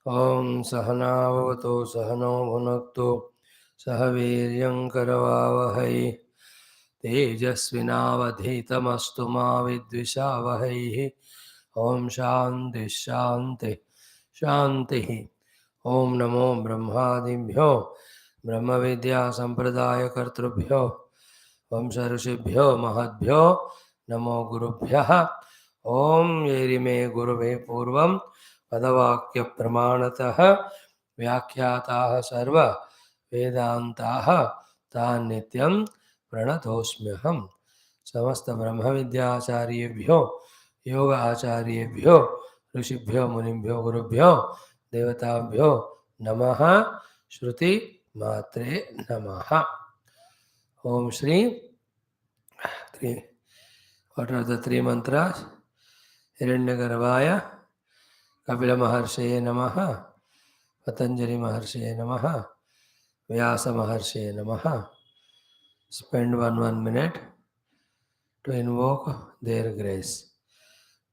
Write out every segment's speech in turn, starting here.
Om Sahanavavato Sahano Bhunakto Sahaviryam Karavavahai Tejasvinavadhitamastu ma vidvishavahai. Om Shanti Shanti Shanti. Om Namo Brahmadibhyo Brahma Vidya Sampradaya Kartrubhyo Vamsa Rishibhyo Mahadbhyo Namo Gurubhyaha. Om Yerime Guruve Purvam पदवाक्य प्रमाणतः व्याख्याताः सर्व वेदान्ताः तान् नित्यं प्रणतोऽस्म्यहम्। समस्त ब्रह्म विद्याचार्येभ्यो योग आचार्येभ्यो ऋषिभ्यो मुनिभ्यो गुरुभ्यो देवताभ्यो नमः। श्रुति मात्रे नमः। ओम Shri What are the three mantras? हिरण्यगर्भाय Kapil महर्षये नमः, पतंजलि महर्षये नमः, व्यास महर्षये नमः. Spend one minute to invoke their grace.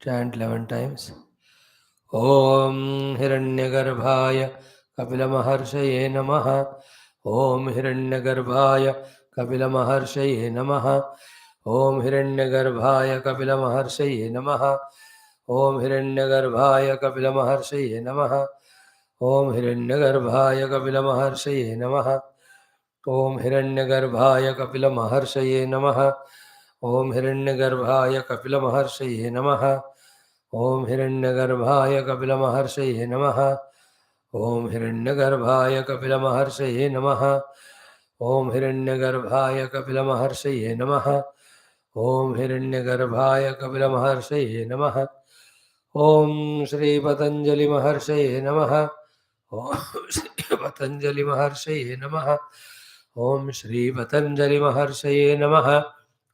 Chant 11 times. Om Hiranyagarbhaya Kapila Maharshaya Namaha. Om Hiranyagarbhaya Kapila Maharshaya Namaha. Om Hiranyagarbhaya Kapila Maharshaya Namaha. Om Hiranyagarbhaya Kapila Maharshaya Namaha. Om Hiranyagarbhaya Kapila Maharshaya Namaha. Om Hiranyagarbhaya Kapila Maharshaya Namaha. Om Hiranyagarbhaya Kapila Maharshaya Namaha. Om Hiranyagarbhaya Kapila Maharshaya Namaha. Om Hiranyagarbhaya Kapila Maharshaya Namaha. Om Hiranyagarbhaya Kapila Maharshaya Namaha. Om Hiranyagarbhaya Kapila Maharshaya Namaha. Om Shri Patanjali Maharshaya Namaha. Om Shri Patanjali Maharshaya Namaha. Om Shri Patanjali Maharshaya Namaha.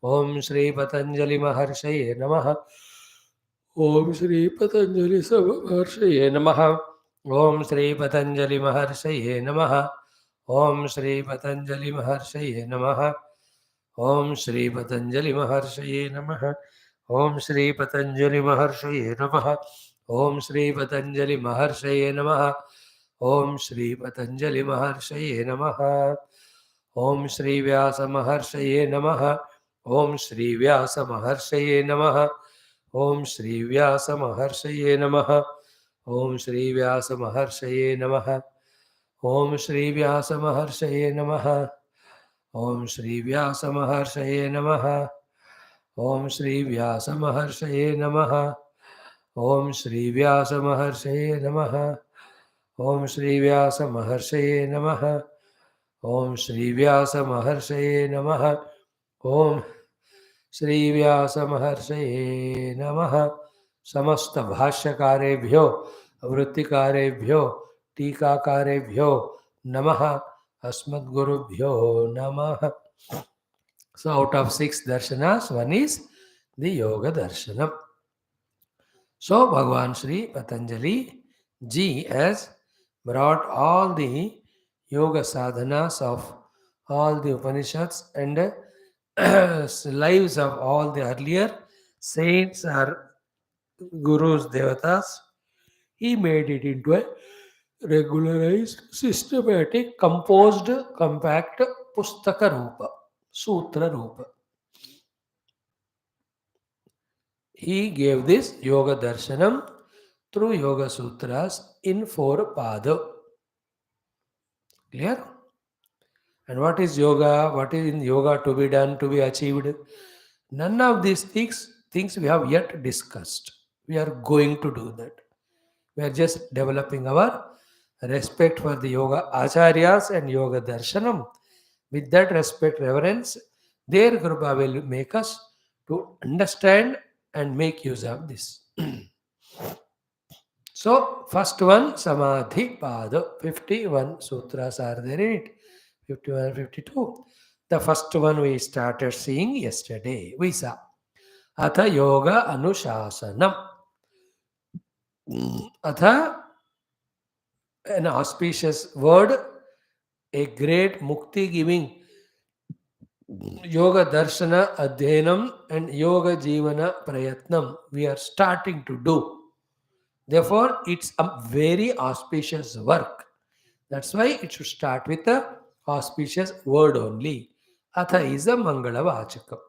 Om Shri Patanjali Maharshaya Namaha. Om Shri Patanjali Maharshaya Namaha. Om Shri Patanjali Maharshaya Namaha. Om Shri Patanjali Maharshaya Namaha. Om Shri Patanjali Maharshaya Namaha. Om Shri Patanjali Maharshaya Namaha. Om Shri Patanjali Maharshaya Namaha. Om Shri Patanjali Maharshaya Namaha. Om Shri Vyasa Maharshaya Namaha. Om Shri Vyasa Maharshaya Namaha. Om Shri Vyasa Maharshaya Namaha. Om Shri Vyasa Maharshaya Namaha. Om Shri Vyasa Maharshaya Namaha. Om Shri Vyasa Maharshaya Namaha. Om Shri Vyasa Maharshaya Namaha. Om Shri Vyasa Maharshaya Namaha. Om Shri Vyasa Maharshaya Namaha. Om Shri Vyasa Maharshaya Namaha. Om Shri Vyasa Maharshaya Namaha. समस्त भाष्यकारेभ्यो वृत्तिकारेभ्यो टीकाकारेभ्यो नमः. अस्मद्गुरुभ्यो नमः. So out of 6 darshanas, one is the Yoga Darshanam. So Bhagavan Sri Patanjali Ji has brought all the yoga sadhanas of all the Upanishads and lives of all the earlier saints or gurus, devatas. He made it into a regularized, systematic, composed, compact pustaka rupa, sutra rupa. He gave this Yoga Darshanam through Yoga Sutras in 4 pada. Clear? And what is yoga? What is in yoga to be done, to be achieved? None of these things we have yet discussed. We are going to do that. We are just developing our respect for the yoga acharyas and yoga darshanam. With that respect, reverence, their Kripa will make us to understand and make use of this. So, first one, Samadhi Pada. 51 sutras are there in it. 51 and 52. The first one we started seeing yesterday. We saw Atha Yoga Anushasanam. Atha, an auspicious word, a great mukti giving Yoga Darshana Adhyanam and Yoga Jivana Prayatnam we are starting to do. Therefore, it's a very auspicious work. That's why it should start with a auspicious word only. Atha is a Mangala Vachakam.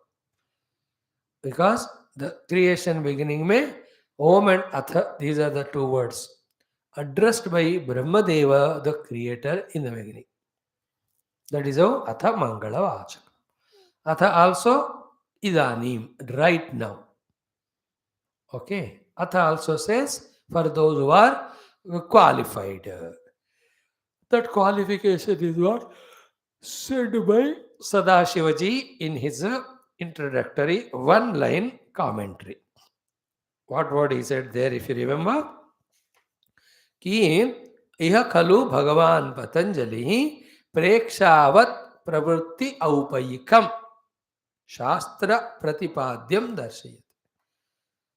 Because the creation beginning mein Om and Atha, these are the two words addressed by Brahmadeva, the creator, in the beginning. That is how Atha Mangala Vachakam. Atha also Idanim, right now. Okay. Atha also says for those who are qualified. That qualification is what said by Sadashivaji in his introductory one line commentary. What word he said there, if you remember? कि इह खलु भगवान पतंजलि प्रेक्षावत प्रवृत्ति औपयिकम शास्त्र प्रतिपाद्यम दर्शयति.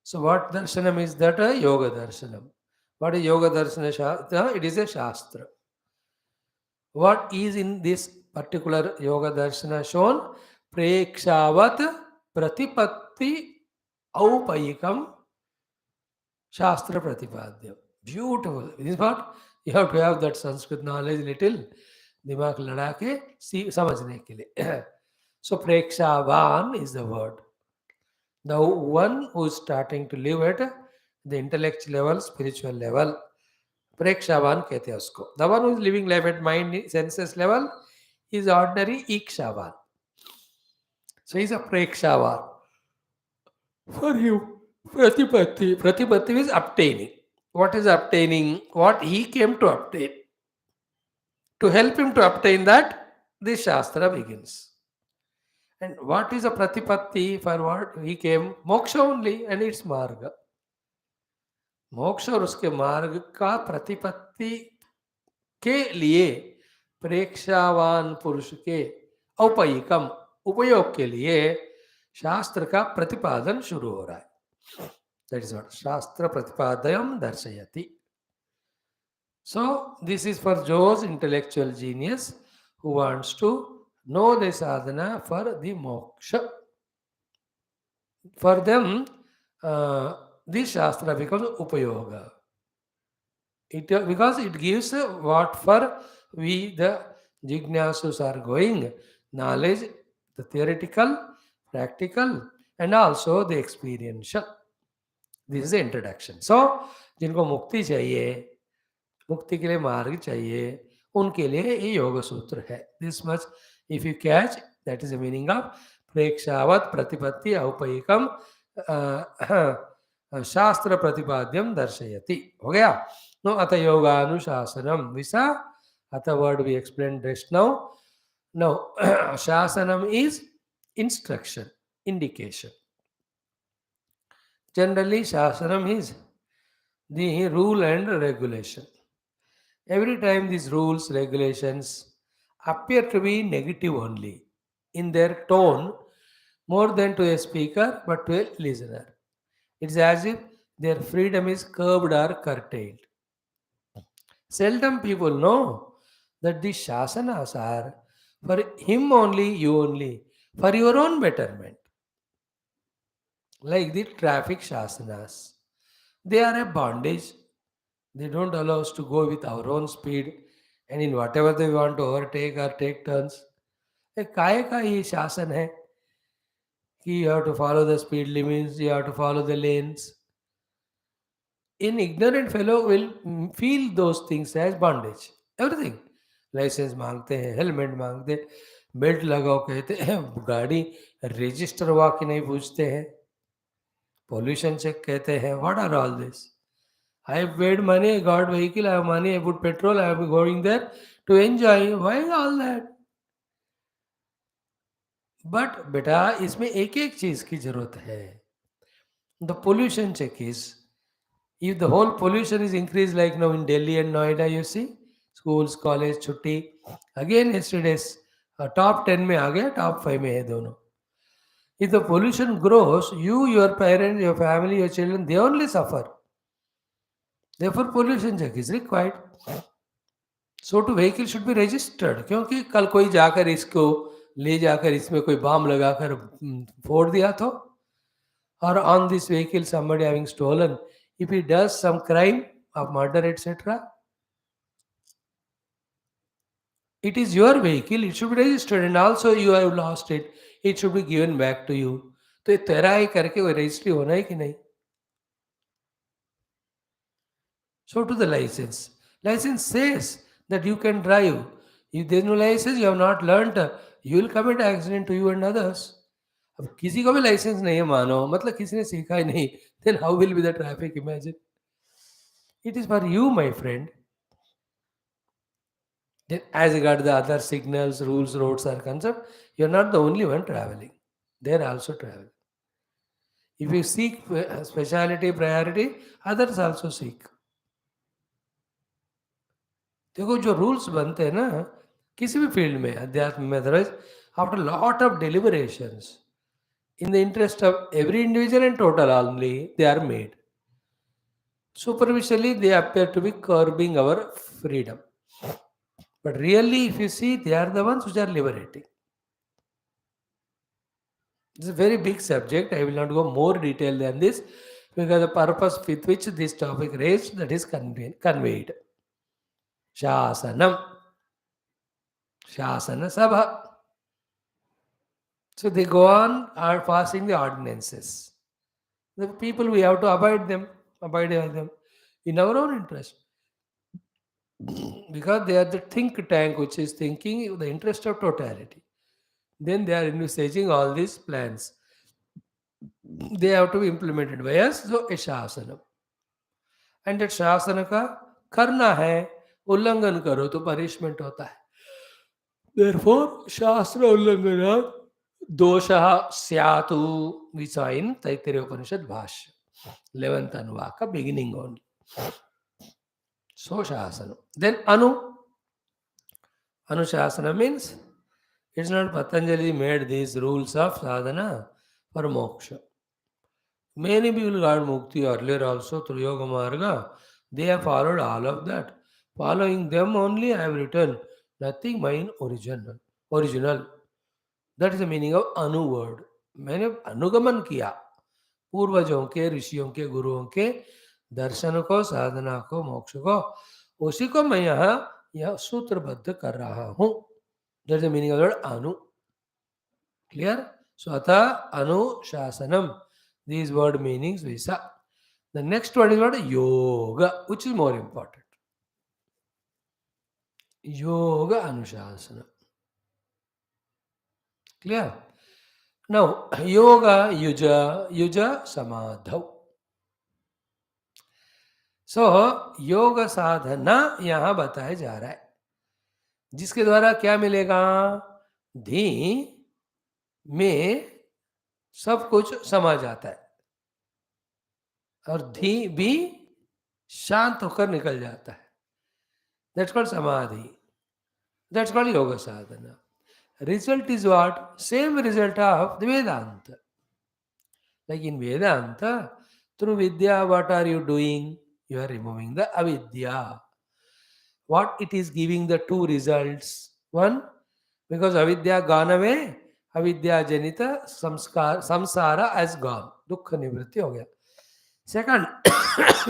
So what darshanam is that? A yoga darshanam. What is yoga darshana shastra? It is a shastra. What is in this particular yoga darshana shown? Prekshavat pratipatti aupayikam shastra pratipadyam. Beautiful. This is what you have to have that Sanskrit knowledge little. दिमाग लड़ा के समझने के लिए. So prekshavan is the word. The one who is starting to live at the intellectual level, spiritual level. Prekshavan कहते हैं उसको. The one who is living life at mind, senses level is ordinary ikshavan. So he is a prekshavan. For you, pratipatti. Pratipatti is obtaining. What is obtaining? What he came to obtain. To help him to obtain that, this Shastra begins. And what is a pratipatti? For what he came? Moksha only, and it's marga. मोक्ष और उसके मार्ग का प्रतिपत्ति के लिए प्रेक्षावान पुरुष के औपयिकम उपयोग के लिए शास्त्र का प्रतिपादन शुरू हो रहा है. दैट इज व्हाट शास्त्र प्रतिपादयम दर्शयति. So this is for those intellectual genius who wants to know the sadhana for the moksha. For them, this shastra becomes upayoga. Because it gives what for we the jignasus are going, knowledge, the theoretical, practical, and also the experiential. This is the introduction. So, जिनको मुक्ति चाहिए, मुक्ति के लिए मार्ग चाहिए, उनके लिए ये योग सूत्र है. This much, if you catch, that is the meaning of प्रेक्षावत प्रतिपत्ति औपयिकम शास्त्र प्रतिपाद्यम दर्शयति. हो गया. नो अथ योगानुशासनम विसा. अथ word we explained just now. Now shasanam is instruction, indication. Generally shasanam is the rule and regulation. Every time these rules, regulations appear to be negative only in their tone, more than to a speaker but to a listener. It's as if their freedom is curbed or curtailed. Seldom people know that these shasanas are for him only, you only, for your own betterment. Like the traffic shasanas. They are a bondage. They don't allow us to go with our own speed and in whatever they want to overtake or take turns. काय का ये शासन है कि you have to follow the speed limits, you have to follow the lanes. An ignorant fellow will feel those things as bondage. Everything. License मांगते हैं, helmet मांगते हैं, बेल्ट लगाओ कहते हैं, गाड़ी रजिस्टर हुआ कि नहीं पूछते हैं, pollution check कहते हैं. What are all this? I have paid money, I got vehicle, I have money, I put petrol, I am going there to enjoy. Why all that? But बेटा इसमें एक एक चीज की जरूरत है. The pollution check is, if the whole pollution is increased like now in Delhi and Noida, you see, schools, college, छुट्टी, again yesterday's top 10 में आ गया, top 5 में है दोनों. If the pollution grows, you, your parents, your family, your children, they only suffer. Therefore, pollution check is required. So to vehicle should be registered. क्योंकि कल कोई जाकर इसको ले जाकर इसमें कोई बम लगाकर फोड़ दिया तो, or on this vehicle somebody having stolen If he does some crime of murder, etc., it is your vehicle, it should be registered, and also you have lost it, it should be given back to you. तो ये तेरा ही करके वो registry होना है कि नहीं? So to the license. License says that you can drive. If there is no license, you have not learnt, you will commit accident to you and others. अब किसी को भी लाइसेंस नहीं है मानो, मतलब किसी ने सीखा ही नहीं, then how will be the traffic? Imagine. It is for you, my friend. Then as regard the other signals, rules, roads are concerned, you are not the only one traveling. They are also traveling. If you seek speciality, priority, others also seek. देखो जो rules बनते हैं ना किसी भी field में अध्यात्म में otherwise after lot of deliberations in the interest of every individual and total only they are made. Superficially they appear to be curbing our freedom, but really if you see they are the ones which are liberating. This is a very big subject. I will not go more detail than this because the purpose with which this topic raised, that is conveyed. Shasanam, Shasana Sabha. So they go on are passing the ordinances. The people we have to abide by them in our own interest. Because they are the think tank which is thinking in the interest of totality. Then they are envisaging all these plans. They have to be implemented by us. So a shasana. And that shasana का करना है, उल्लंघन करो तो punishment होता है. Therefore, शास्त्र उल्लंघनात् दोषः स्यातु. We saw in Taittiriya Upanishad Bhashya, 11th Anuvaka, beginning only. So shasana. Then Anushasana means it's not Patanjali made these rules of sadhana for moksha. Many people got mukti earlier also through Yoga Marga. They have followed all of that. Following them only I have written nothing mine original. That is the meaning of Anu word. मैंने अनुगमन किया पूर्वजों के, ऋषियों के, गुरुओं के दर्शन को, साधना को, मोक्ष को, उसी को मैं यह सूत्रबद्ध कर रहा हूं. That is the meaning of the word anu. Clear? So atha anuशासनम. These word meanings we saw. The next one is what? Yoga, which is more important. Yoga anushasana. Clear? Now, yoga, yuja, samadhau. So, योग साधना यहां बताया जा रहा है, जिसके द्वारा क्या मिलेगा? धी में सब कुछ समा जाता है और धी भी शांत होकर निकल जाता है. That's called samadhi. That's called yoga sadhana. Result is what? Same result of the Vedanta. Like in Vedanta, through Vidya, what are you doing? You are removing the avidya. What it is giving the two results? One, because avidya gone away, avidya janita samsara has gone. Dukkha nivritti ho gaya. Second,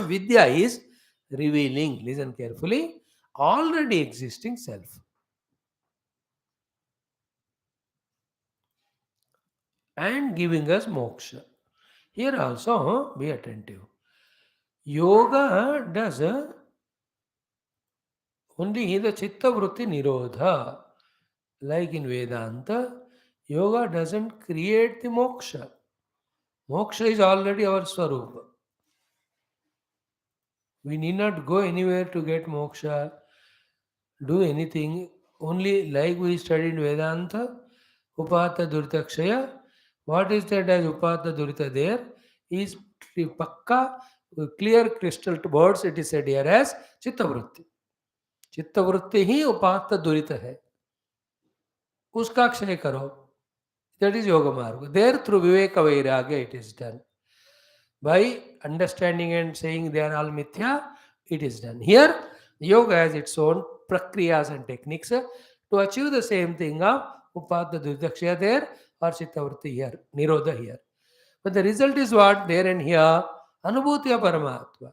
vidya is revealing, listen carefully, already existing self. And giving us moksha. Here also, be attentive. Yoga does only the chitta vritti nirodha. Like in Vedanta, yoga doesn't create the moksha. Moksha is already our swarupa. We need not go anywhere to get moksha, do anything. Only like we studied in Vedanta, upata durtakshaya. What is that as upata durita there? Is pakka, clear crystal words it is said here as chitta vritti. चित्त वृत्ति ही उपात्त दुरित है, उसका क्षय करो. That is योग मार्ग. There through विवेक वैराग्य it is done. By understanding and saying they are all mithya, it is done. Here, yoga has its own prakriyas and techniques to achieve the same thing of upadha dudakshya there or chitta vritti here, nirodha here. But the result is what? There and here, Anubhutiya Paramatma.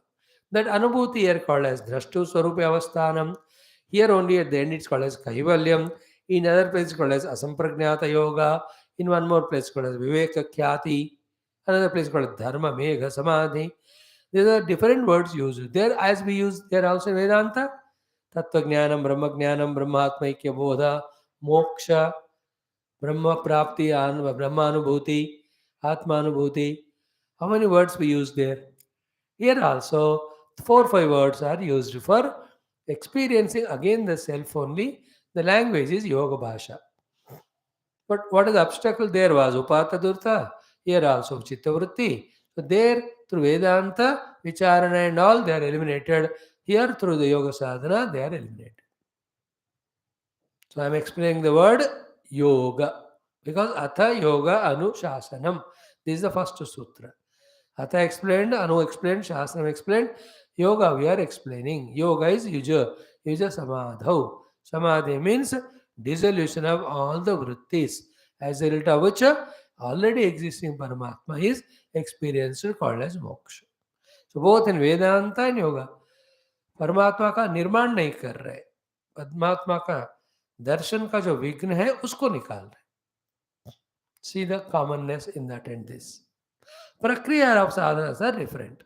That Anubhuti here called as Drashtu Swarupi Avasthanam. Here only at the end it's called as Kaivalyam. In other place it's called as Asampragnata Yoga. In one more place called as Viveka Khyati. Another place called Dharma Megha Samadhi. These are different words used. There as we use there also in Vedanta. Tattva Jnanam, Brahma Jnanam, Brahmatmaikya Bodha, Moksha, Brahma Prapti, Brahma Anubhuti, Atma Anubhuti. How many words we use there? Here also, 4 5 words are used for experiencing again the self only. The language is Yoga Bhasha. But what is the obstacle there was Upata Durta. Here also Chitta Vritti. So there through Vedanta, Vicharana and all they are eliminated. Here through the Yoga Sadhana they are eliminated. So I am explaining the word Yoga because Atha Yoga Anushasanam. This is the first sutra. Atha explained, Anu explained, Shasnam explained. Yoga we are explaining. Yoga is Yuja. Yuja Samadhau. Samadhi means dissolution of all the Vrutthis. As a result of which already existing Paramatma is experienced called as moksha. So both in Vedanta and Yoga, परमात्मा का निर्माण नहीं कर रहे, परमात्मा का दर्शन का जो विघ्न है उसको निकाल रहे. See the commonness in that and this. Prakriya of sadhanas are different.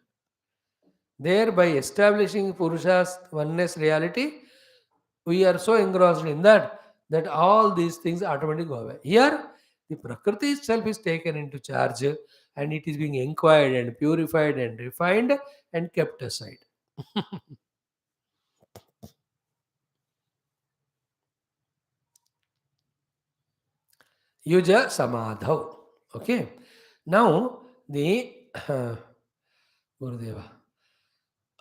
There, by establishing Purusha's oneness reality, we are so engrossed in that all these things automatically go away. Here, the Prakriti itself is taken into charge and it is being inquired and purified and refined and kept aside. Yuja Samadhau. Okay. Now, the Gurudeva.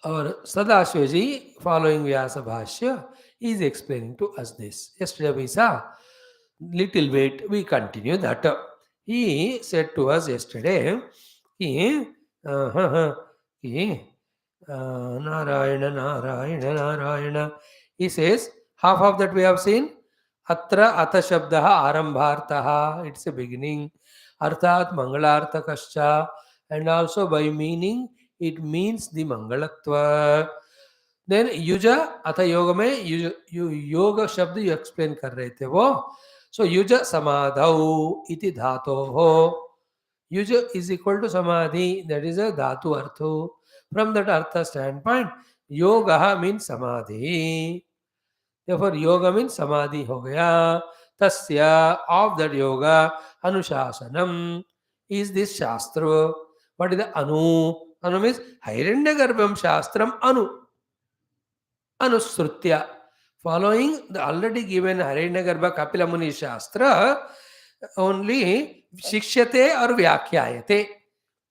Our Sadashiva following Vyasa Bhashya, is explaining to us this. Yesterday we saw little bit, we continue that. He said to us yesterday, he, Narayana, Narayana, Narayana. He says, half of that we have seen. Atra Ata Shabdaha Arambhartaha, it's a beginning. Arthat Mangalartakascha, and also by meaning, it means the Mangalatva. Then Yuja Atha Yoga में yoga शब्द you explain कर रहे थे वो. So Yuja Samadhau iti dhatoho. Yuja is equal to Samadhi, that is a dhatu artho. From that artha standpoint, yoga means Samadhi. Therefore, yoga means Samadhi ho gaya. Tasya, of that yoga, Anushasanam is this Shastra. What is the Anu? Anu means Hiranyagarbham Shastram Anu. Anusrutya. Following the already given Hiranyagarbha Kapila Muni Shastra, only Shikshyate or Vyakyayate.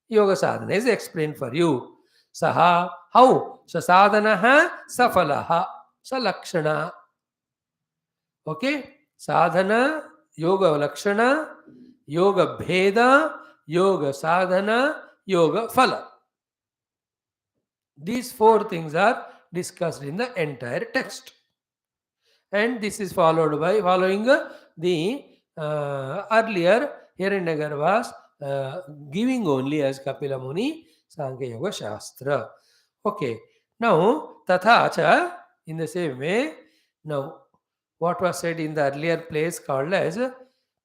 Yoga sadhana is explained for you. Saha, how? Sasadhanaha, safalaha, salakshana. Okay? Sadhana, yoga lakshana, yoga bheda, yoga sadhana, yoga phala. These 4 things are discussed in the entire text. And this is followed by following the earlier Hiranyagar was giving only as Kapila Muni Sankhya Yoga Shastra. Okay. Now, Tathacha, in the same way, now what was said in the earlier place called as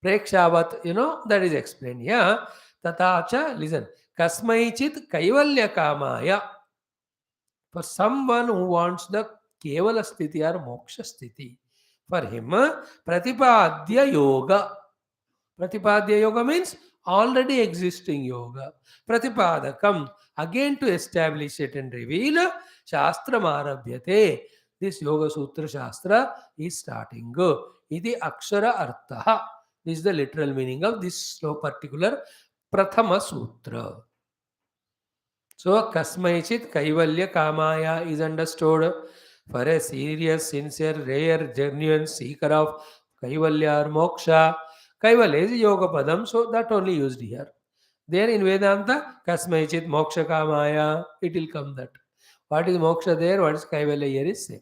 Prekshavat, that is explained here. Tathacha, listen, Kasmaichit Kaivalya Kamaya. For someone who wants the Kevala Sthiti or Moksha Sthiti, for him, Pratipadya Yoga. Pratipadya Yoga means already existing yoga. Pratipadakam, again to establish it and reveal, Shastra Marabhyate. This Yoga Sutra Shastra is starting. Iti Akshara Artha. This is the literal meaning of this particular Prathama Sutra. So, Kasmaichit Kaivalya Kamaya is understood for a serious, sincere, rare, genuine seeker of Kaivalya or Moksha. Kaivalya is Yoga Padam, so that only used here. There in Vedanta, Kasmaichit Moksha Kamaya, it will come that. What is Moksha there, what is Kaivalya here is same.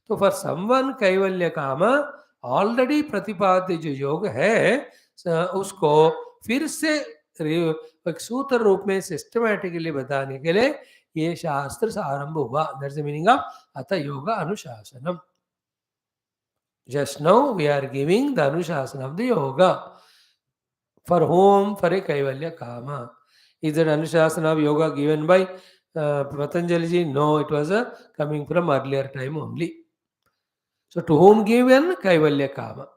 So, for someone Kaivalya Kama, already Pratipadya जो योग है उसको फिर से एक सूत्र रूप में सिस्टमैटिकली बताने के लिए ये शास्त्र से आरंभ हुआ. दैट्स द मीनिंग ऑफ अथ योग अनुशासनम. Just now we are giving the Anushasana of the yoga. For whom? For a Kaivalya Kama. Is that Anushasana of yoga given by Patanjali ji? No, it was coming from earlier time only. So to whom given? Kaivalya Kama.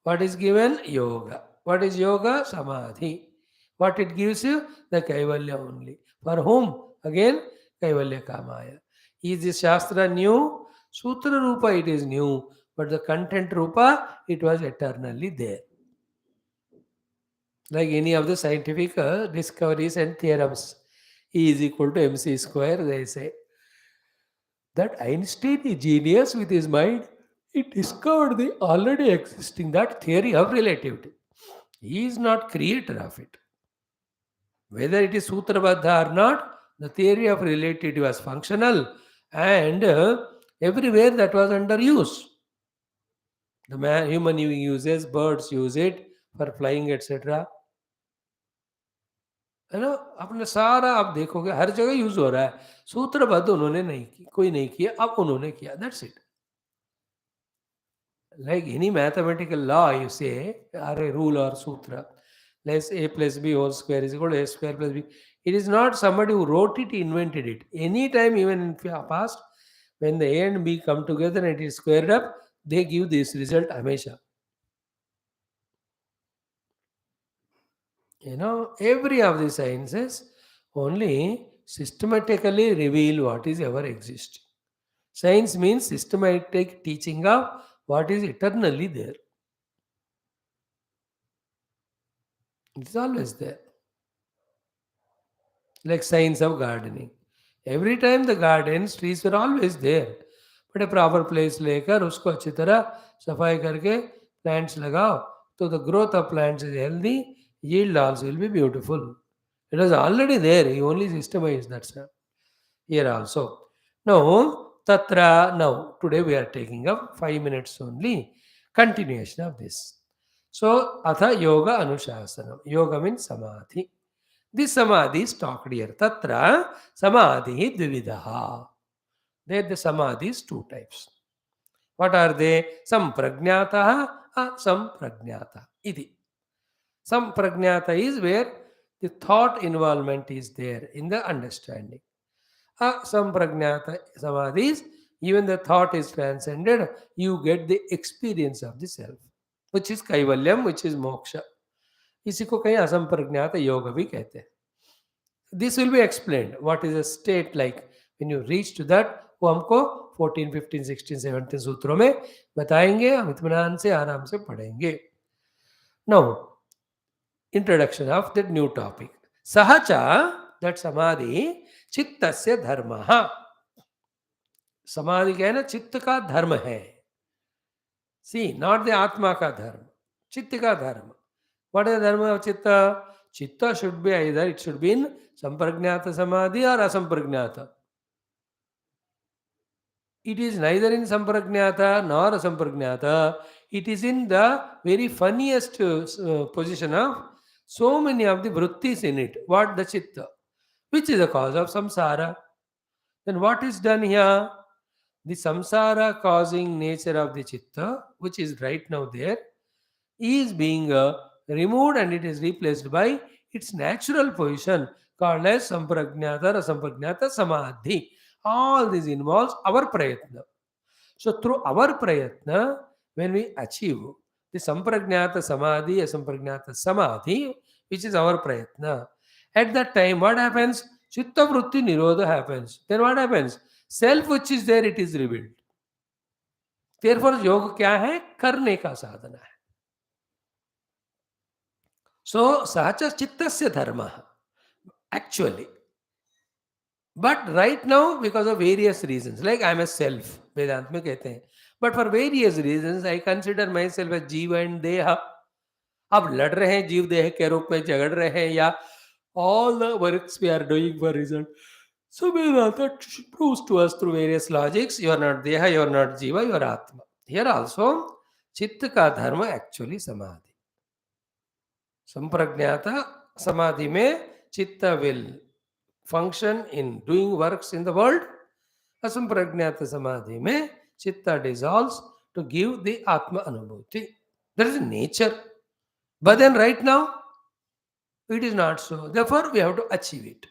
What is given? Yoga. What is yoga? Samadhi. What it gives you? The Kaivalya only. For whom? Again, Kaivalya Kamaya. Is this Shastra new? Sutra Rupa it is new. But the content Rupa, it was eternally there. Like any of the scientific discoveries and theorems. E is equal to mc square, they say. That Einstein is genius with his mind. He discovered the already existing that theory of relativity. He is not creator of it. Whether it is Sutrabadha or not, the theory of relativity was functional and everywhere that was under use. The human uses, birds use it for flying, etc. है ना. अपने सारा आप देखोगे हर जगह use हो रहा है. सूत्रबद्ध उन्होंने नहीं की, कोई नहीं किया, अब उन्होंने किया. That's it. Like any mathematical law, you say, or a rule or sutra, less a plus b whole square is equal to a square plus b. It is not somebody who wrote it, invented it. Anytime, even in past, when the a and b come together and it is squared up, they give this result hamesha. Every of the sciences only systematically reveal what is ever existing. Science means systematic teaching of what is eternally there. It is always there. Like science of gardening. Every time the gardens, trees were always there. But a proper place लेकर उसको अच्छी तरह सफाई करके plants लगाओ, तो the growth of plants is healthy, yield also will be beautiful. It was already there, he only systemized that stuff. Here also. Now, Tatra, now, today we are taking up 5 minutes only, continuation of this. So, Atha Yoga Anushasana. Yoga means Samadhi. This Samadhi is talked here. Tatra Samadhi Dvividaha. There the Samadhi is two types. What are they? Sampragnataha, Sampragnata. Idi. Sampragnata is where the thought involvement is there in the understanding. Sampragnata Samadhi is even the thought is transcended, you get the experience of the self, which is Kaivalyam, which is Moksha. इसी को कहीं असंप्रज्ञात योग भी कहते हैं. This will be explained. What is a state like when you reach to that? वो हमको 14, 15, 16, 17 सूत्रों में बताएंगे. हम इत्मीनान से आराम से पढ़ेंगे. Now, introduction of that new topic. Sahacha, that samadhi, चित्तस्य धर्मः. समाधि क्या है ना, चित्त का धर्म है. See, not the आत्मा का धर्म, चित्त का धर्म. What is the dharma of chitta? Chitta should be either, it should be in sampragnata samadhi or asampragnata. It is neither in sampragnata nor asampragnata. It is in the very funniest position of so many of the vrutthis in it. What? The chitta, which is the cause of samsara. Then what is done here? The samsara causing nature of the chitta, which is right now there, is being removed and it is replaced by its natural position called as sampragnata or asampragnata samadhi. All this involves our prayatna. So through our prayatna, when we achieve the sampragnata samadhi, asampragnata samadhi, which is our prayatna, at that time what happens? Chitta vritti nirodha happens. Then what happens? Self which is there, it is revealed. Therefore योग क्या है? करने का साधना है. So, sahacha chittasya dharma, actually. But right now, because of various reasons, like I am a self, Vedant में कहते हैं. But for various reasons, I consider myself as जीव and देह. अब लड़ रहे हैं जीव देह के रूप में, झगड़ रहे हैं, या all the works we are doing for result. So Vedanta proves to us through various logics, you are not deha, you are not jiva, you are atma. Here also, chitta ka dharma actually samadhi. Sampragnata samadhi mein chitta will function in doing works in the world. Asampragnata samadhi mein chitta dissolves to give the Atma Anubhuti. That is nature. But then right now, it is not so. Therefore, we have to achieve it.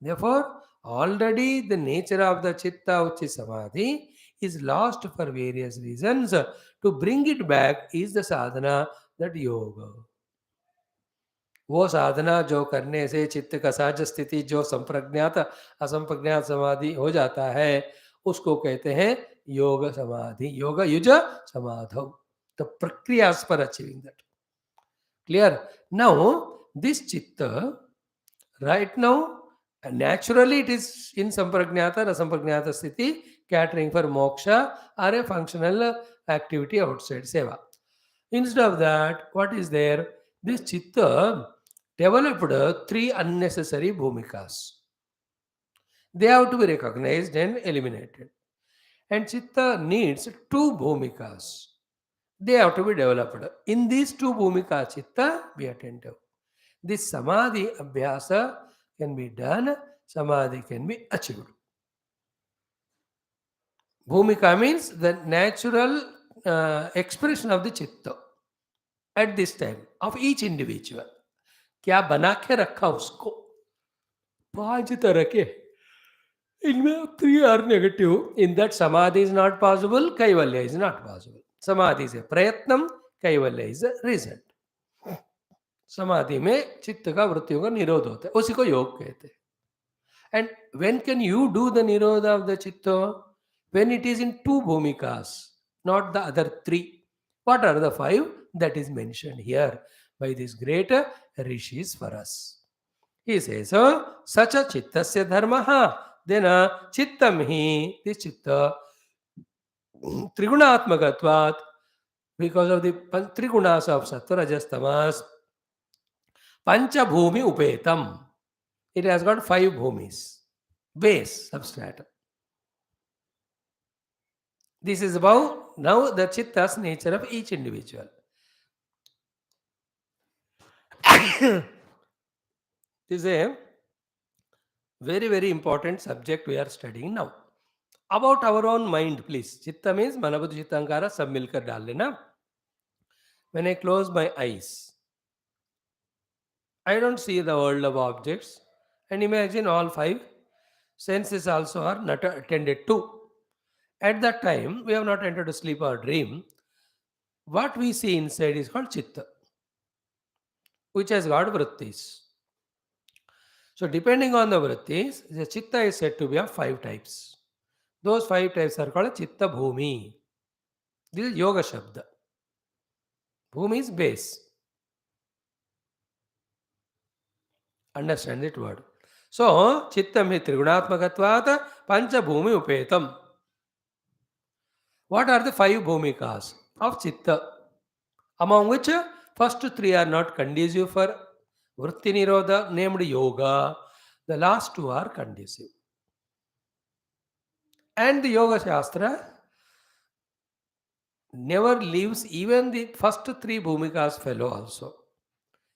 Therefore, already the nature of the chitta, which is samadhi, is lost for various reasons. To bring it back is the sadhana, that yoga. वो साधना जो करने से चित्त का सहज स्थिति जो संप्रज्ञात असंप्रज्ञात समाधि हो जाता है, उसको कहते हैं योग समाधि, योग युज समाधौ. The प्रक्रियाs for achieving that. Clear? Now, this chitta, right now, naturally it is in sampragnata or asampragnata sthiti, catering for moksha or a functional activity outside seva. Instead of that, what is there? This chitta developed three unnecessary bhumikas. They have to be recognized and eliminated. And chitta needs two bhumikas. They have to be developed. In these two bhumika chitta, be attentive. This samadhi abhyasa can be done, samadhi can be achieved. Bhumika means the natural expression of the chitta at this time of each individual. क्या बना के रखा उसको? पांच तरह के. इनमें three are negative. In that samadhi is not possible, kaivalya is not possible. Samadhi is a prayatnam, kaivalya is a result. समाधि में चित्त का वृत्तियों का निरोध होता है, उसी को योग कहते हैं. And when can you do the nirodha of the chitta? When it is in two bhumikas, not the other three. What are the five? That is mentioned here by these great rishis for us. He says, sacha chittasya dharmaha. Then chittam hi, this chitta, trigunatmakatvat, because of the trigunas of sattva, rajas, tamas, pancha bhumi upetam. It has got five bhumis, base, substratum. This is about now the chitta's nature of each individual. This is a very, very important subject we are studying now. About our own mind, please. Chitta means manabuddhi chittankara, sab milkar dal lena. When I close my eyes, I don't see the world of objects. And imagine all five senses also are not attended to. At that time, we have not entered a sleep or dream. What we see inside is called chitta, which has got vrutthis. So depending on the vrittis, the chitta is said to be of five types. Those five types are called chitta bhumi. This is yoga shabda. Bhumi is base. Understand that word. So, chittam hi trigunatmakatvat pancha bhumi upetam. What are the five bhumikas of chitta? Among which first three are not conducive for vritti nirodha, named yoga. The last two are conducive. And the Yoga Shastra never leaves even the first three bhumikas fellow also.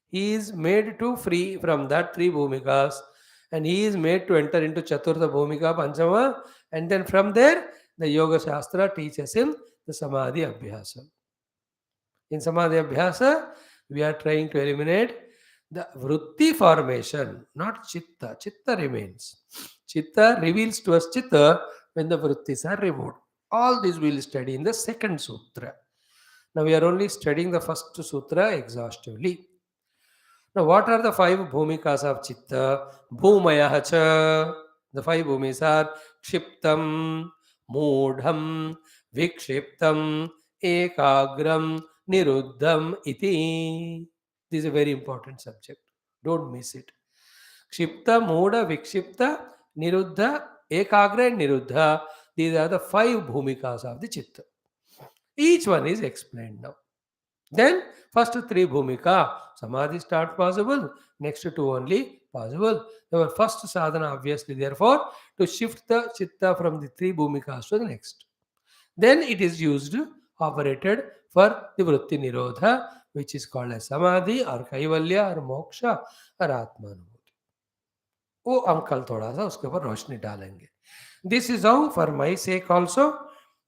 He is made to free from that three bhumikas, and he is made to enter into Chaturtha bhumika, Panchama, and then from there the Yoga Shastra teaches him the Samadhi Abhyasa. In Samadhi Abhyasa, we are trying to eliminate the Vritti formation, not Chitta. Chitta remains. Chitta reveals to us Chitta when the Vrittis are removed. All this we will study in the second sutra. Now we are only studying the first sutra exhaustively. Now what are the five bhumikas of Chitta? Bhumaya cha. The five bhumis are Kshiptam, Moodham, Vikshiptam, Ekagram, Niruddham iti. This is a very important subject. Don't miss it. Kshipta, Moodha, Vikshipta, Niruddha, Ekagra and Niruddha. These are the five bhumikas of the Chitta. Each one is explained now. Then first three bhumika, samadhi start possible, next two only possible. Our first sadhana obviously therefore to shift the chitta from the three bhumikas to the next. Then it is used, operated for the vritti nirodha, which is called as Samadhi or Kaivalya or Moksha or Atmanubhuti. वो uncle थोड़ा सा उसके ऊपर रोशनी डालेंगे. This is how, for my sake also,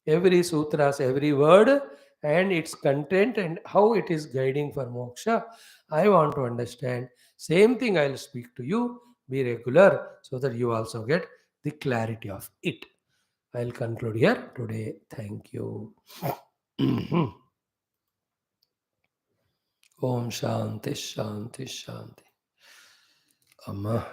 every sutras, every word and its content and how it is guiding for moksha, I want to understand. Same thing I will speak to you. Be regular so that you also get the clarity of it. I will conclude here today. Thank you. Om Shanti Shanti Shanti. Amma.